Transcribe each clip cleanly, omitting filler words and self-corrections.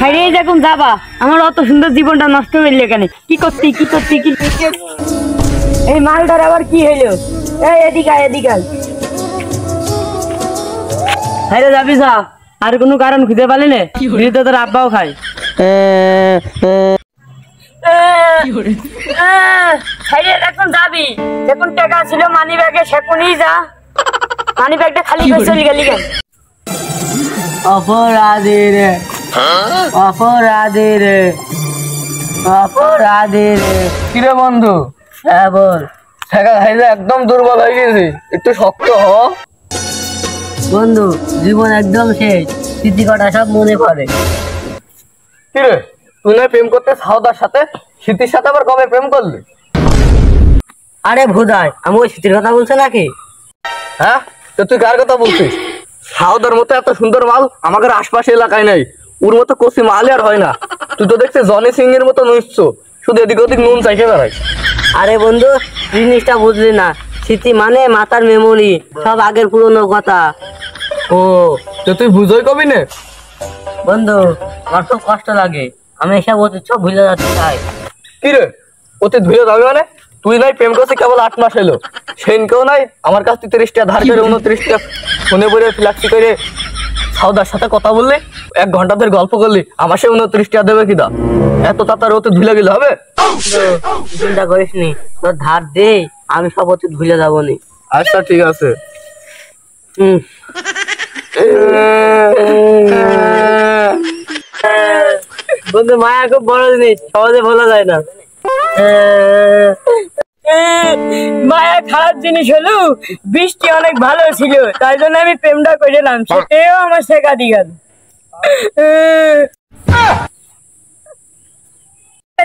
হারিয়ে যখন যাবা আমার অত সুন্দর জীবনটা নষ্ট হইলে কেন? কি করতি এই মালটার আবার কি হইলো? এই এদিকে হাইরে যাবি যা, আর কোনো কারণ খুঁজে পালি না? তোর আব্বাও খায়। এখন যাবি, যখন টাকা ছিল মানি ব্যাগে সেখনই যা। মানি ব্যাগটা খালি করে চলে গেলি কেন? অপরাধী রে কিরে বন্ধু? হ্যাঁ বল। একদম দুর্বল হয়ে গেছি, একটু শক্ত হ বন্ধু। জীবন একদম শেষ, স্মৃতি কটা সব মনে পড়ে। কিরে তুই না প্রেম করতে সাউদার সাথে, স্মৃতির সাথে আবার কবে প্রেম করলি? আরে ভুদাই, আমি ওই স্মৃতির কথা বলছি নাকি? হ্যাঁ তো তুই কার কথা বলছিস? সাউদার মতো এত সুন্দর মাল আমাদের আশপাশে এলাকায় নাই। ওর মতো কষি মাল আর হয় না। তুই তো দেখছিস জনি সিং এর মতো নুচ্ছ, শুধু এদিক ওদিক নুন চাইতে বেড়াই। আরে বন্ধু জিনিসটা বুঝলি না, স্মৃতি মানে মাথার মেমোরি, সব আগের পুরনো কথা। ও তো তুই বুঝোই কবি না বন্ধু, আমার খুব কষ্ট লাগে, আমি এসব অতীত সব ভুলে যাচ্ছি। চাই কি রে অতীত ভুলে যাবে মানে? তুই নাই প্রেম করছিস কেবল 8 মাস এলো, সেনকেও নাই আমার কাছ থেকে 30টা ধার করে 29টা ফোনে বলে ফ্ল্যাক্সি করে সাউদার সাথে কথা বললি, 1 ঘন্টা ধরে গল্প করলি, আমার সে 29টা দেবে কিনা? এত তাড়াতাড়ি অতীত ভুলে গেলে হবে? চিন্তা করিস নি, তোর ধার দে, আমি সব অতীত ভুলে যাবো নি। আচ্ছা ঠিক আছে। বন্ধু মায়া খুব বড় জিনিস, সহজে বলা যায় না। মায়া খারাপ জিনিস হলো, বৃষ্টি অনেক ভালো ছিল, তাই জন্য আমি প্রেমটা করেছিলাম, সেটাও আমার শেখা দিয়ে গেল।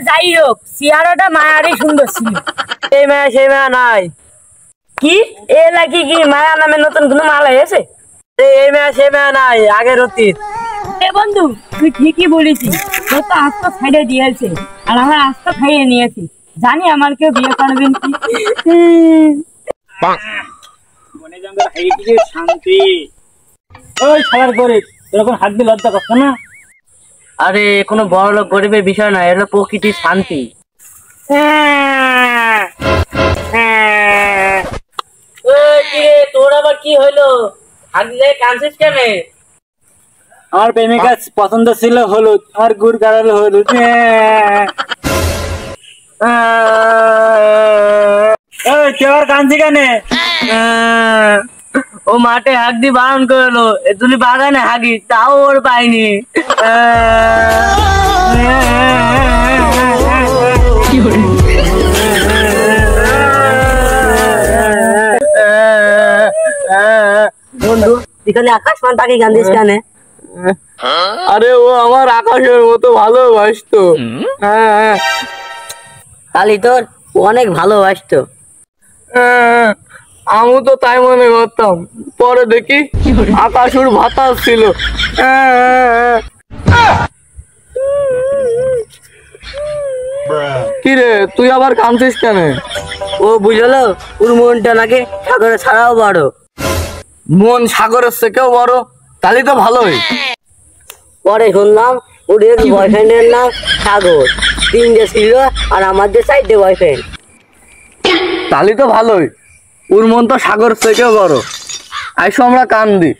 যাই হোক, চেহারাটা মায়ারই সুন্দর ছিল। এই মায়া সেই মায়া নাই। কি এ নাকি কি মায়া নামে নতুন কোনো মাল এসে? এই মায়া সেই মায়া নাই, আগের অতীত। বন্ধু তুই ঠিকই বলেছিস, তোর তো আস্তা ছাইড়ে দিয়েছে আর আমার আস্তা খাইয়ে নিয়েছি। জানি আমার কেউ বিয়ে করবেন কি? শান্তি ওই সবার গরিব, এরকম হাত দিয়ে লজ্জা করছো না? আরে কোনো বড় লোক গরিবের বিষয় না, এটা প্রকৃতির শান্তি। তোর আবার কি হইলো? হাত দিয়ে কাঁদছিস কেন? আমার প্রেমিকা পছন্দ ছিল হলুদ, আমার গুড় গাড়ালো হলুদ। কেউ আর কাঁদছি কেন? ও মাঠে হাঁক দিয়ে বারণ করলো, তুমি বাগানে হাগি, তাও ওর পাইনি। বন্ধু এখানে আকাশমান তাকে কান্দিস কেন? আরে ও আমার আকাশের মতো ভালোবাসতো। তালি তোর অনেক ভালোবাসতো। আমি তো তাই মনে করতাম, পরে দেখি আকাশুর ভাতাস ছিল। কিরে তুই আবার কাঁদছিস কেন? ও বুঝলো, ওর মনটা নাকি সাগরে ছাড়াও বড়। মন সাগরের থেকেও বড়? তাহলে তো ভালোই। পরে শুনলাম ওর বয়ফ্রেন্ডের নাম সাগর, 3টে ছিল আর আমার যে 4টে বয়ফ্রেন্ড। তাহলে তো ভালোই, ওর মন তো সাগর থেকেও বড়। আইসো আমরা কান্দি।